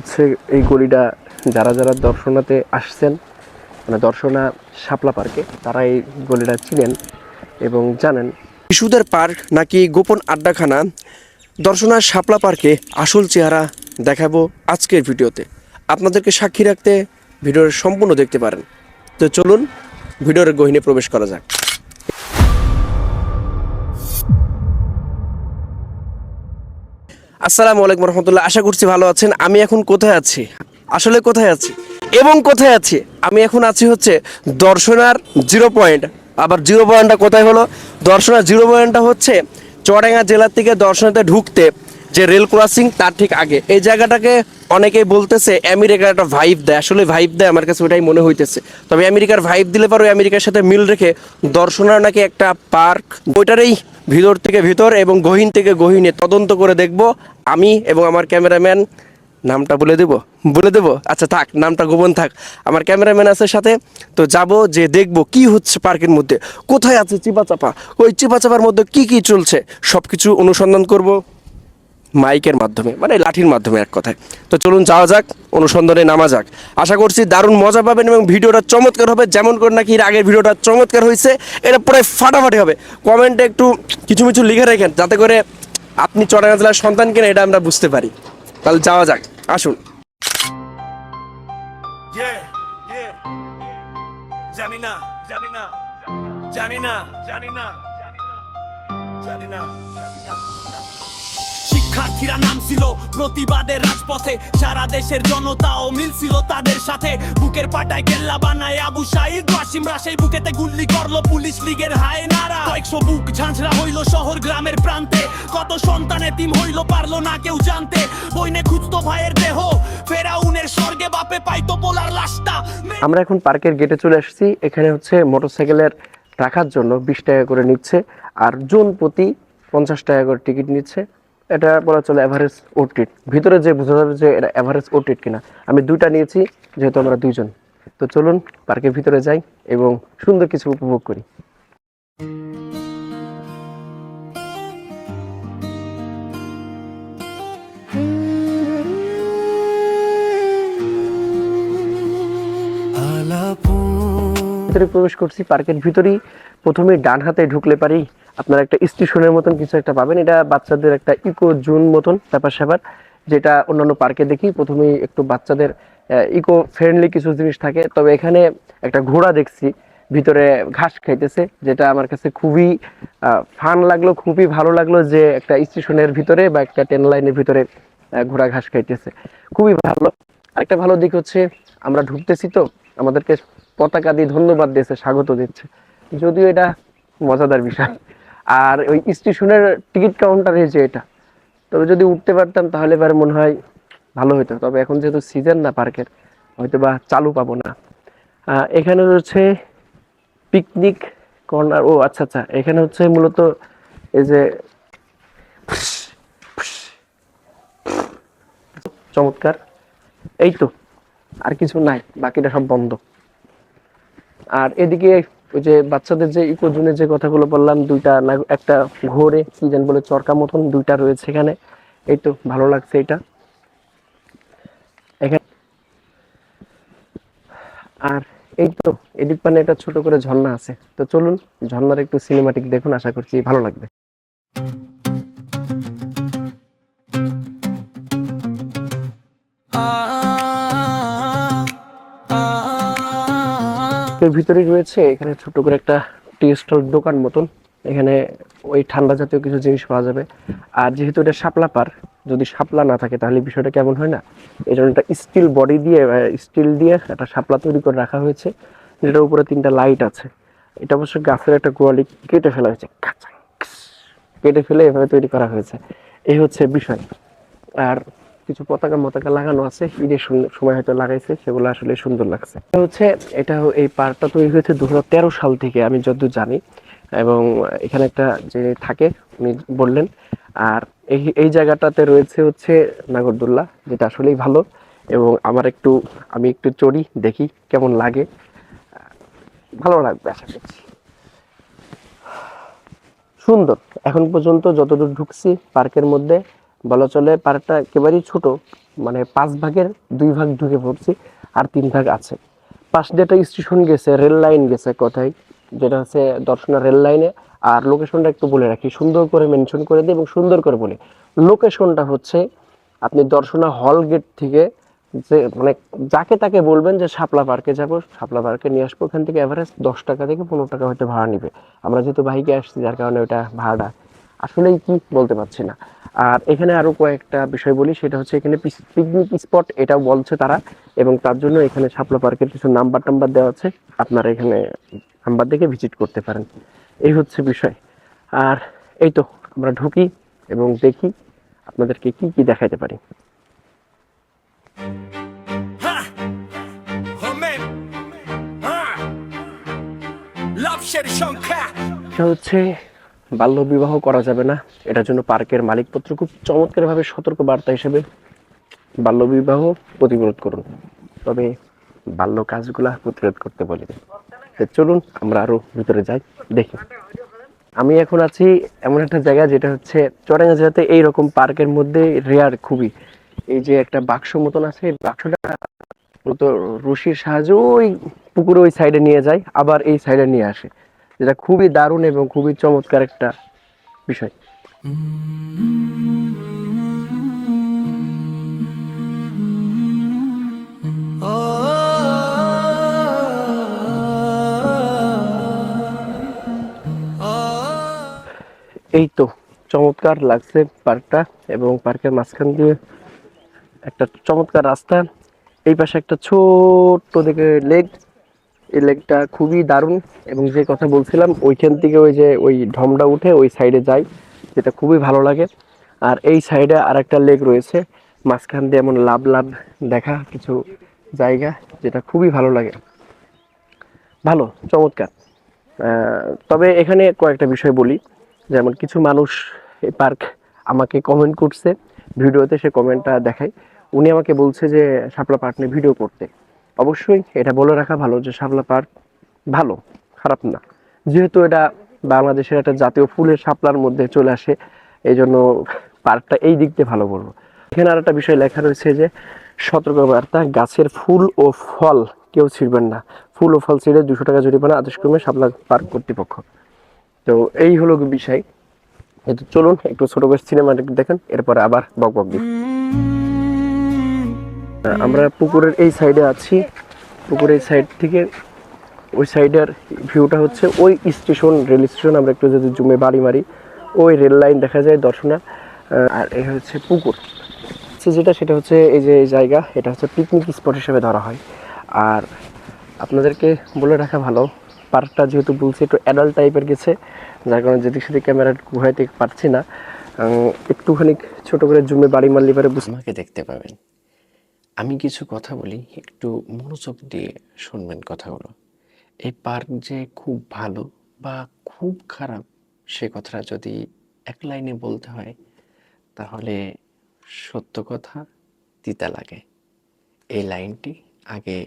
হচ্ছে এই গলিটা যারা যারা দর্শনাতে আসছেন, মানে দর্শনা শাপলা পার্কে, তারা এই গলিটা চিনেন এবং জানেন। শিশুদের পার্ক নাকি গোপন আড্ডাখানা, দর্শনা শাপলা পার্কে আসল চেহারা দেখাবো আজকের ভিডিওতে। আপনাদেরকে সাক্ষী রাখতে ভিডিওর সম্পূর্ণ দেখতে পারেন। তো চলুন ভিডিওর গহীনে প্রবেশ করা যাক। আসসালামু আলাইকুম রহমতুল্লাহ, আশা করছি ভালো আছেন। আমি এখন কোথায় আছি, আসলে কোথায় আছি এবং কোথায় আছি, আমি এখন আছি হচ্ছে দর্শনার জিরো পয়েন্ট। আবার জিরো পয়েন্টটা কোথায় হলো? দর্শনার জিরো পয়েন্টটা হচ্ছে চুয়াডাঙ্গা জেলা থেকে দর্শনাতে ঢুকতে যে রেল ক্রসিং তার ঠিক আগে। এই জায়গাটাকে অনেকেই বলতেছে আমেরিকার একটা ভাইব দেয়, আসলে ভাইব দেয়, আমার কাছে ওটাই মনে হইতেছে। তবে আমেরিকার ভাইব দিলে পারো আমেরিকার সাথে মিল রেখে দর্শনার নাকি একটা পার্ক, ওইটারই ভিতর থেকে ভিতর এবং গহীন থেকে গহীনে তদন্ত করে দেখব আমি এবং আমার ক্যামেরাম্যান। নামটা বলে দেবো, আচ্ছা থাক, নামটা গোপন থাক। আমার ক্যামেরাম্যান আছে সাথে, তো যাব যে দেখব কি হচ্ছে পার্কের মধ্যে, কোথায় আছে চিপাচাপা, ওই চিপাচাপার মধ্যে কি কি চলছে সব কিছু অনুসন্ধান করব মাইকের মাধ্যমে, মানে লাঠির মাধ্যমে এক কথায়। তো চলুন যাওয়া যাক, অনুসন্ধানে নামা যাক। আশা করছি দারুণ মজা পাবেন এবং ভিডিওটা চমৎকার হবে, যেমন করে নাকি এর আগের ভিডিওটা চমৎকার হয়েছে, এটা পুরো ফাটাফাটি হবে। কমেন্টে একটু কিছু কিছু লিখে রাখেন, যাতে করে আপনি চুয়াডাঙ্গা জেলার সন্তান কিনা এটা আমরা বুঝতে পারি। তাহলে যাওয়া যাক, আসুন। জানি না জানি না জানি না জানি না জানি না শিক্ষার্থীরা নামছিল প্রতিবাদের রাজপথে, সারা দেশের জনতাও মিলছিল তাদের সাথে। বুকের পাটায় কেল্লা বানায় আবু সাঈদ ওয়াসিমরা, সেই বুকেতে গুল্লি করলো পুলিশ লীগের হায়নারা। কয়েকশো বুক ঝাঁঝরা হইল শহর গ্রামের প্রান্তে, কত সন্তান এতিম হইল পারলো না কেউ জানতে। বইনে খুঁজতো ভাইয়ের দেহ, ফেরাউনের স্বর্গে বাপে পাইতো পোলার লাশটা। আমরা এখন পার্কের গেটে চলে আসছি। এখানে হচ্ছে মোটরসাইকেলের রাখার জন্য 20 টাকা করে নিচ্ছে, আর জন প্রতি 50 টাকা করে টিকিট নিচ্ছে। এটা বলা চলে অ্যাভারেজ ও টিকিট। ভিতরে যে বোঝা যাবে যে এটা অ্যাভারেজ ও টিকিট কিনা। আমি দুইটা নিয়েছি যেহেতু আমরা দুইজন। তো চলুন পার্কের ভিতরে যাই এবং সুন্দর কিছু উপভোগ করি। ভিতরে প্রবেশ করছি। পার্কের ভিতরেই প্রথমে ডান হাতে ঢুকলে পারি আপনারা একটা স্টেশনের মতন কিছু একটা পাবেন। এটা বাচ্চাদের একটা ইকো জোন মতন ব্যাপার স্যাপার, যেটা অন্যান্য পার্কে দেখি প্রথমেই একটু বাচ্চাদের ইকো ফ্রেন্ডলি কিছু জিনিস থাকে। তবে এখানে একটা ঘোড়া দেখছি ভিতরে ঘাস খাইতেছে, যেটা আমার কাছে খুবই ফান লাগলো, খুবই ভালো লাগলো যে একটা স্টেশনের ভিতরে বা একটা ট্রেন লাইনের ভিতরে ঘোড়া ঘাস খাইতেছে, খুবই ভালো। আরেকটা ভালো দিক হচ্ছে আমরা ঢুকতেছি তো আমাদেরকে পতাকা দিয়ে ধন্যবাদ দিয়েছে, স্বাগত দিচ্ছে, যদিও এটা মজাদার বিষয়। আর ওই স্টেশনের টিকিট কাউন্টারে যে এটা, তবে যদি উঠতে পারতাম তাহলে এবার মনে হয় ভালো হতো। তবে এখন যেহেতু সিজন না পার্কের, হয়তো বা চালু পাবো না। এখানে হচ্ছে পিকনিক কর্নার। ও আচ্ছা আচ্ছা, এখানে হচ্ছে মূলত এই যে চমৎকার, এই তো, আর কিছু নাই, বাকিটা সব বন্ধ। আর এদিকে ওই যে বাচ্চাদের যে ইকো জোনের যে কথাগুলো বললাম, দুইটা না একটা ঘোরে কি যেন বলে চরকা মতন দুইটা রয়েছে এখানে। এই তো ভালো লাগছে এটা এখানে। আর এই তো এদিক পানে একটা ছোট করে ঝর্ণা আছে। তো চলুন ঝর্ণার একটু সিনেমাটিক দেখুন, আশা করছি ভালো লাগবে। এর ভিতরেই রয়েছে এখানে ছোট করে একটা টি স্টল দোকান মতন। এখানে ওই ঠান্ডা জাতীয় কিছু জিনিস পাওয়া যাবে। আর যেহেতু এটা শাপলা পার, যদি শাপলা না থাকে তাহলে বিষয়টা কেমন হয় না। এই জন্য একটা স্টিল বডি দিয়ে, স্টিল দিয়ে একটা শাপলা তৈরি করে রাখা হয়েছে, যেটার উপরে 3টা লাইট আছে। এটা অবশ্য গাছের একটা গোয়ালি কেটে ফেলা হয়েছে, কেটে ফেলে এভাবে তৈরি করা হয়েছে। এই হচ্ছে বিষয়। আর কিছু পতাকা মতাকা লাগানো আছে, ঈদের সময় হয়তো লাগাইছে, সেগুলো আসলে সুন্দর লাগছে। হচ্ছে এটা, এই পার্কটা তৈরি হয়েছে 2013 সাল থেকে আমি যতদূর জানি, এবং এখানে একটা যে থাকে উনি বললেন। আর এই এই জায়গাটাতে রয়েছে হচ্ছে নাগরদোল্লা, যেটা আসলেই ভালো। এবং আমি একটু চড়ি, দেখি কেমন লাগে, ভালো লাগবে আশা করছি। সুন্দর। এখন পর্যন্ত যতদূর ঢুকছি পার্কের মধ্যে, বলা চলে পার্কটা একেবারেই ছোট, মানে 5 ভাগের 2 ভাগ ঢুকে পড়ছি, আর 3 ভাগ আছে। পাশ দিয়ে একটা স্টেশন গেছে, রেল লাইন গেছে কোথায়, যেটা হচ্ছে দর্শনা রেল লাইনে। আর লোকেশনটা একটু বলে রাখি, সুন্দর করে মেনশন করে দিই এবং সুন্দর করে বলি। লোকেশনটা হচ্ছে আপনি দর্শনা হল গেট থেকে, যে মানে যাকে তাকে বলবেন যে শাপলা পার্কে যাব, শাপলা পার্কে নিয়ে আসবো, ওখান থেকে এভারেজ 10 টাকা থেকে 15 টাকা হয়তো ভাড়া নিবে। আমরা যেহেতু বাইকে আসছি, যার কারণে ওটা ভাড়াটা আসলেই কি বলতে পারছি না। আর এখানে আরো কয়েকটা বিষয় বলি, সেটা হচ্ছে এখানে পিকনিক স্পট এটাও বলছে তারা, এবং তার জন্য এখানে শাপলা পার্কের কিছু নাম্বার টাম্বার দেওয়া আছে, আপনারা এখানে নাম্বার দেখে ভিজিট করতে পারেন। এই হচ্ছে বিষয়। আর এই তো আমরা ঢুকি এবং দেখি আপনাদেরকে কি কি দেখাইতে পারি। এটা হচ্ছে বাল্য বিবাহ করা যাবে না, এটার জন্য পার্কের মালিকপত্র খুব চমৎকারভাবে সতর্ক বার্তা হিসেবে বাল্য বিবাহ প্রতিরোধ করুন, তবে বাল্য কাজগুলা প্রতিরোধ করতে বলে। তো চলুন আমরা আরো ভিতরে যাই, দেখি। আমি এখন আছি এমন একটা জায়গা যেটা হচ্ছে চুয়াডাঙ্গা জেলাতে এইরকম পার্কের মধ্যে রেয়ার খুবই। এই যে একটা বাক্স মতন আছে, এই বাক্সটা মূলত রশির সাহায্যে ওই পুকুরে ওই সাইডে নিয়ে যায়, আবার এই সাইডে নিয়ে আসে, যেটা খুবই দারুণ এবং খুবই চমৎকার একটা বিষয়। এই তো চমৎকার লাগছে পার্কটা, এবং পার্কের মাঝখান দিয়ে একটা চমৎকার রাস্তা, এই পাশে একটা ছোট্ট দিকে লেক, এই লেকটা খুবই দারুণ। এবং যে কথা বলছিলাম, ওইখান থেকে ওই যে ওই ঢমটা উঠে ওই সাইডে যায়, যেটা খুবই ভালো লাগে। আর এই সাইডে আর একটা লেক রয়েছে, মাঝখান দিয়ে এমন লাভ লাভ দেখা কিছু জায়গা, যেটা খুবই ভালো লাগে, ভালো চমৎকার। তবে এখানে কয়েকটা বিষয় বলি, যেমন কিছু মানুষ এই পার্ক আমাকে কমেন্ট করছে ভিডিওতে, সে কমেন্টটা দেখাই। উনি আমাকে বলছে যে শাপলা পার্ক নিয়ে ভিডিও করতে। অবশ্যই এটা বলে রাখা ভালো যে শাপলা পার্ক ভালো, খারাপ না, যেহেতু এটা বাংলাদেশের একটা জাতীয় ফুলের শাপলার মধ্যে চলে আসে, এই জন্য পার্কটা এই দিক দিয়ে ভালো বলবো। এখানে আর একটা বিষয় লেখা রয়েছে যে সতর্কবার্তা, গাছের ফুল ও ফল কেউ ছিঁড়বেন না, ফুল ও ফল ছিঁড়ে 200 টাকা জরিমানা, আদেশ ক্রমে শাপলা পার্ক কর্তৃপক্ষ। তো এই হলো বিষয়। তো চলুন একটু ছোট করে সিনেমাটিক দেখেন, এরপরে আবার বক বক দিই। আমরা পুকুরের এই সাইডে আছি, পুকুরের সাইড থেকে ওই সাইডের ভিউটা হচ্ছে ওই স্টেশন, রেল স্টেশন। আমরা একটু যদি জুমে বাড়ি মারি, ওই রেল লাইন দেখা যায় দর্শনা। আর এই হচ্ছে পুকুর, যেটা সেটা হচ্ছে এই যে এই জায়গা, এটা হচ্ছে পিকনিক স্পট হিসেবে ধরা হয়। আর আপনাদেরকে বলে রাখা ভালো, পার্কটা যেহেতু বলছি একটু অ্যাডাল্ট টাইপের গেছে, যার কারণে যেদিক সেদিক ক্যামেরা ঘুরাইতে পারছি না। একটুখানি ছোট করে জুমে বাড়ি মারলে পারে আমাকে দেখতে পাবেন। আমি কিছু কথা বলি, একটু মনোযোগ দিয়ে শুনবেন কথাগুলো। এই পার্ক যে খুব ভালো বা খুব খারাপ, সে কথাটা যদি এক লাইনে বলতে হয়, তাহলে সত্য কথা তিতা লাগে, এই লাইনটি আগে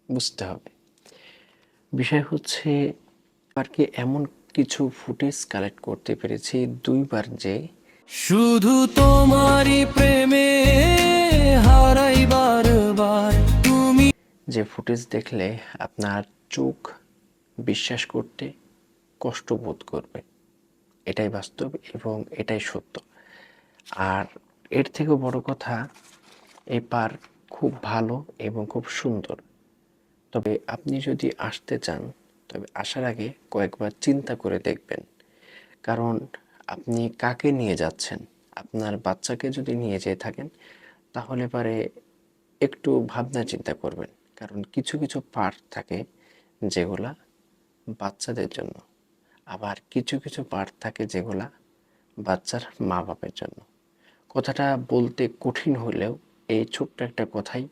বুঝতে হবে। বিষয় হচ্ছে পার্কে এমন কিছু ফুটেজ কালেক্ট করতে পেরেছি 2বার, যে শুধু তোমারই প্রেমে হারাই বারবার তুমি। যে ফুটেজ দেখলে আপনার চোখ বিশ্বাস করতে কষ্ট বোধ করবে, এটাই বাস্তব এবং এটাই সত্য। আর এর থেকেও বড় কথা, এই পার্ক খুব ভালো এবং খুব সুন্দর। তবে আপনি যদি আসতে চান, তবে আসার আগে কয়েকবার চিন্তা করে দেখবেন, কারণ আপনি কাকে নিয়ে যাচ্ছেন। আপনার বাচ্চাকে যদি নিয়ে যেয়ে থাকেন, তাহলে পারে একটু ভাবনা চিন্তা করবেন, কারণ কিছু কিছু পার্ক থাকে যেগুলা বাচ্চাদের জন্য, আবার কিছু কিছু পার্ক থাকে যেগুলা বাচ্চার মা বাপের জন্য। কথাটা বলতে কঠিন হলেও এই ছোট্ট একটা কথাই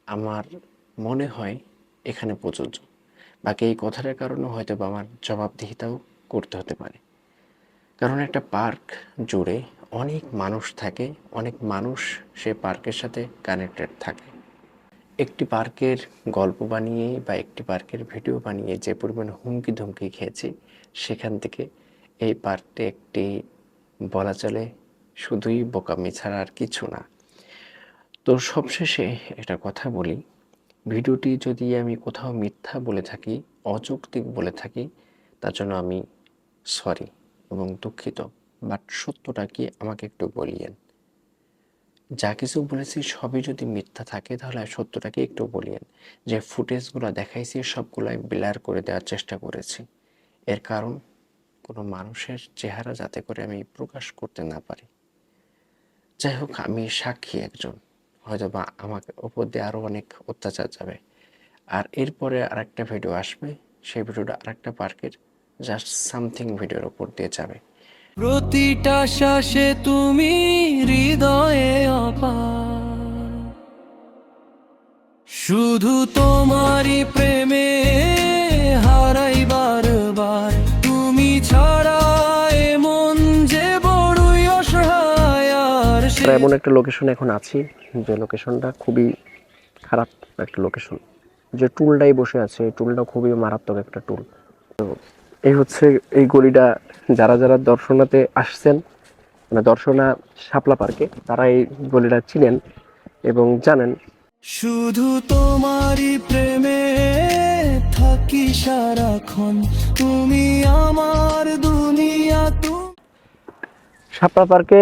আমার মনে হয় এখানে প্রযোজ্য। বাকি এই কথাটার কারণে হয়তো বা আমার জবাবদিহিতাও করতে হতে পারে, কারণ একটা পার্ক জুড়ে অনেক মানুষ থাকে, অনেক মানুষ সে পার্কের সাথে কানেক্টেড থাকে। একটি পার্কের গল্প বানিয়ে বা একটি পার্কের ভিডিও বানিয়ে যে পরিমাণ হুমকি ধমকি খেয়েছি, সেখান থেকে এই পার্কটি একটি বলা চলে শুধুই বোকামি ছাড়া আর কিছু না। তো সবশেষে একটা কথা বলি, ভিডিওটি যদি আমি কোথাও মিথ্যা বলে থাকি, অযৌক্তিক বলে থাকি, তার জন্য আমি সরি এবং দুঃখিত। বাট সত্যটা কি আমাকে একটু বলিয়েন। যা কিছু বলেছি সবই যদি মিথ্যা থাকে তাহলে সত্যটাকে একটু বলিয়েন। যে ফুটেজগুলো দেখাইছি সবগুলো আমি ব্লার করে দেওয়ার চেষ্টা করেছি। এর কারণ কোনো মানুষের চেহারা যাতে করে আমি প্রকাশ করতে না পারি। যাই হোক, আমি সাক্ষী একজন, হয়তো বা আমাকে ওপর দিয়ে আরও অনেক অত্যাচার যাবে। আর এরপরে আরেকটা ভিডিও আসবে, সেই ভিডিওটা আরেকটা পার্কের জাস্ট সামথিং ভিডিওর ওপর দিয়ে যাবে। প্রতিটা শ্বাসে তুমি হৃদয়ে অপার, শুধু তোমারই প্রেমে হারাই বারবার। তুমি ছাড়া এ মন যে বড়ই অসহায়। আর আমরা এমন একটা লোকেশনে এখন আছি, যে লোকেশনটা খুবই খারাপ একটা লোকেশন। যে টুলটাই বসে আছে, এই টুলটা খুবই মারাত্মক একটা টুল। তো এই হচ্ছে এই গলিটা। যারা যারা দর্শনাতে আসছেন, মানে দর্শনা শাপলা পার্কে, তারা এই গলিটা চিনেন এবং জানেন। শুধু তোমারই প্রেমে থাকি সারাক্ষণ, তুমি আমার দুনিয়া। শাপলা পার্কে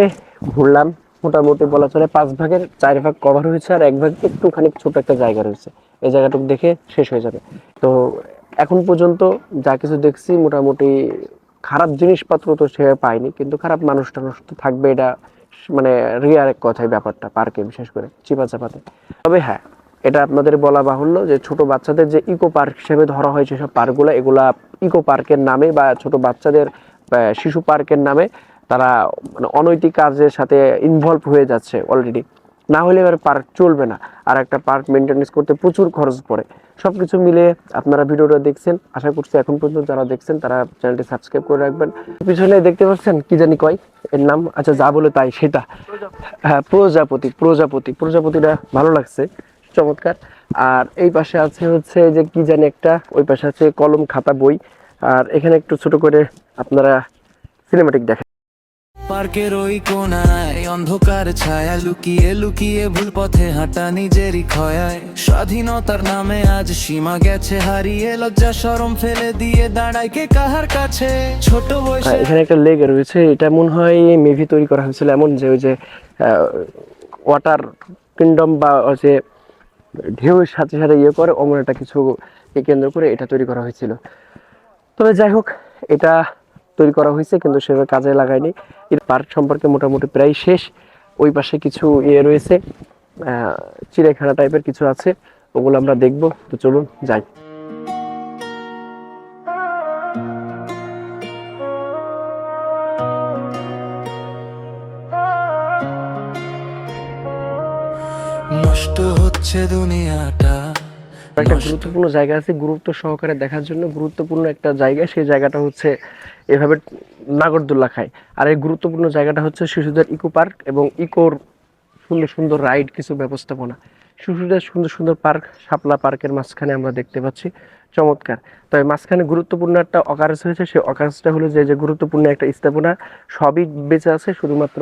ঘুরলাম, মোটামুটি বলা চলে 5 ভাগের 4 ভাগ কভার হয়েছে, আর 1 ভাগ একটুখানি ছোট একটা জায়গা রয়েছে। এই জায়গাটুকু দেখে শেষ হয়ে যাবে। তো এখন পর্যন্ত যা কিছু দেখছি, মোটামুটি খারাপ জিনিসপত্র তো সে পাইনি, কিন্তু খারাপ মানুষ টানুষ তো থাকবে, এটা মানে রিয়ার এক কথাই ব্যাপারটা পার্কে, বিশেষ করে চিপা চাপাতে। তবে হ্যাঁ, এটা আপনাদের বলা বাহুল্য যে ছোট বাচ্চাদের যে ইকো পার্ক হিসেবে ধরা হয় যেসব পার্কগুলো, এগুলা ইকো পার্কের নামে বা ছোট বাচ্চাদের শিশু পার্কের নামে তারা মানে অনৈতিক কাজের সাথে ইনভলভ হয়ে যাচ্ছে অলরেডি। না হলে এবার পার্ক চলবে না, আর একটা পার্ক মেনটেনেন্স করতে প্রচুর খরচ পড়ে। সবকিছু মিলে আপনারা ভিডিওটা দেখছেন, আশা করছি এখন পর্যন্ত যারা দেখছেন তারা চ্যানেলটি সাবস্ক্রাইব করে রাখবেন। পিছনে দেখতে পাচ্ছেন কি জানি কয়, এর নাম, আচ্ছা যা বলে তাই সেটা, হ্যাঁ প্রজাপতি। প্রজাপতিটা ভালো লাগছে, চমৎকার। আর এই পাশে আছে হচ্ছে যে কি জানি একটা, ওই পাশে আছে কলম খাতা বই। আর এখানে একটু ছোট করে আপনারা সিনেমাটিক দেখেন। পার্কের ওই কোনায় অন্ধকার ছায়া, লুকিয়ে লুকিয়ে ভুল পথে হাঁটা নিজেরই ক্ষয়ায়। স্বাধীনতার নামে আজ সীমা গেছে হারিয়ে, লজ্জা শরম ফেলে দিয়ে দাঁড়ায় কে কাহার কাছে। ছোট বয়সে এখানে একটা লেক রয়েছে, এটা মনে হয় মেভি তৈরি করা হয়েছিল এমন যে ওই যে ওয়াটার কিংডম বা যে ঢেউয়ের সাথে সাথে ইয়ে করে, অমন একটা কিছু কেন্দ্র করে এটা তৈরি করা হয়েছিল। তবে যাই হোক, এটা তৈরি করা হয়েছে কিন্তু সেভাবে কাজে লাগায়নি। এর পার্ক সম্পর্কে মোটামুটি প্রায় শেষ। ওই পাশে কিছু ইয়ে রয়েছে, চিড়িয়াখানা টাইপের কিছু আছে, ওগুলো আমরা দেখবো। তো চলুন যাই। নষ্ট হচ্ছে দুনিয়াটা। একটা গুরুত্বপূর্ণ জায়গা আছে, গুরুত্ব সহকারে দেখার জন্য গুরুত্বপূর্ণ একটা জায়গা। সেই জায়গাটা হচ্ছে এভাবে নাগরদোল্লা খায়। আর এই গুরুত্বপূর্ণ জায়গাটা হচ্ছে শিশুদের ইকো পার্ক এবং ইকোর সুন্দর সুন্দর রাইড কিছু ব্যবস্থাপনা। শিশুদের সুন্দর সুন্দর পার্ক শাপলা পার্কের মাঝখানে আমরা দেখতে পাচ্ছি, চমৎকার। তবে মাঝখানে গুরুত্বপূর্ণ একটা অকারেন্স হয়েছে, সেই অকারেন্সটা হলো যে গুরুত্বপূর্ণ একটা স্থাপনা সবই বেঁচে আছে, শুধুমাত্র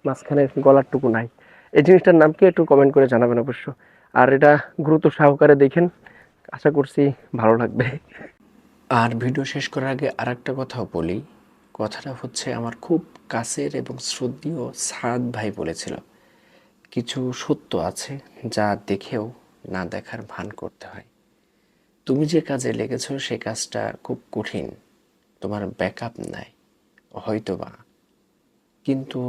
মাঝখানে গলারটুকু নাই। এই জিনিসটার নাম কি একটু কমেন্ট করে জানাবেন অবশ্য। আর এটা গুরুত্ব সহকারে দেখেন, আশা করছি ভালো লাগবে। আর ভিডিও শেষ করার আগে আর একটা কথাও বলি। কথাটা হচ্ছে আমার খুব কাছের এবং শ্রদ্ধেয় সাদ ভাই বলেছিল, কিছু সত্য আছে যা দেখেও না দেখার ভান করতে হয়। তুমি যে কাজে লেগেছো সে কাজটা খুব কঠিন, তোমার ব্যাকআপ নাই হয়তোবা, কিন্তু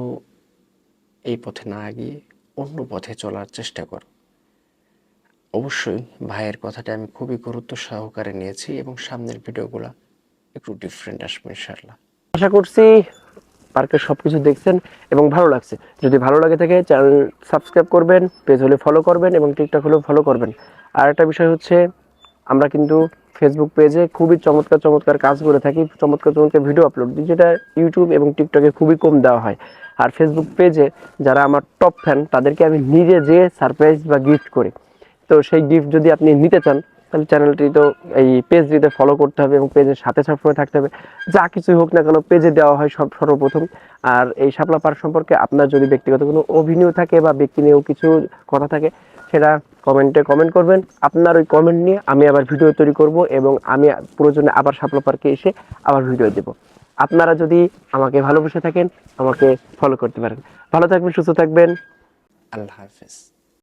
এই পথে না গিয়ে অন্য পথে চলার চেষ্টা করো। অবশ্যই ভাইয়ের কথাটা আমি খুবই গুরুত্ব সহকারে নিয়েছি এবং সামনের ভিডিওগুলো একটু ডিফারেন্ট আসবে ইনশাআল্লাহ। আশা করছি পার্কের সবকিছু দেখছেন এবং ভালো লাগছে। যদি ভালো লাগে থাকে চ্যানেল সাবস্ক্রাইব করবেন, পেজ হলে ফলো করবেন এবং টিকটক হলেও ফলো করবেন। আর একটা বিষয় হচ্ছে, আমরা কিন্তু ফেসবুক পেজে খুবই চমৎকার চমৎকার কাজ করে থাকি, চমৎকার চমৎকার ভিডিও আপলোড দিই, যেটা ইউটিউব এবং টিকটকে খুবই কম দেওয়া হয়। আর ফেসবুক পেজে যারা আমার টপ ফ্যান, তাদেরকে আমি নিজে যেয়ে সারপ্রাইজ বা গিফট করি। তো সেই গিফট যদি আপনি নিতে চান, তাহলে চ্যানেলটি তো এই পেজটিতে ফলো করতে হবে এবং পেজের সাথে সবসময় থাকতে হবে। যা কিছুই হোক না কেন পেজে দেওয়া হয় সর্বপ্রথম। আর এই শাপলা পার্ক সম্পর্কে আপনার যদি ব্যক্তিগত কোনো অভিনিউ থাকে বা ব্যক্তি নিয়েও কিছু কথা থাকে, সেটা কমেন্টে কমেন্ট করবেন। আপনার ওই কমেন্ট নিয়ে আমি আবার ভিডিও তৈরি করব এবং আমি প্রয়োজনে আবার শাপলা পার্কে এসে আবার ভিডিও দেব। আপনারা যদি আমাকে ভালোবেসে থাকেন আমাকে ফলো করতে পারেন। ভালো থাকবেন, সুস্থ থাকবেন। আল্লাহ হাফেজ।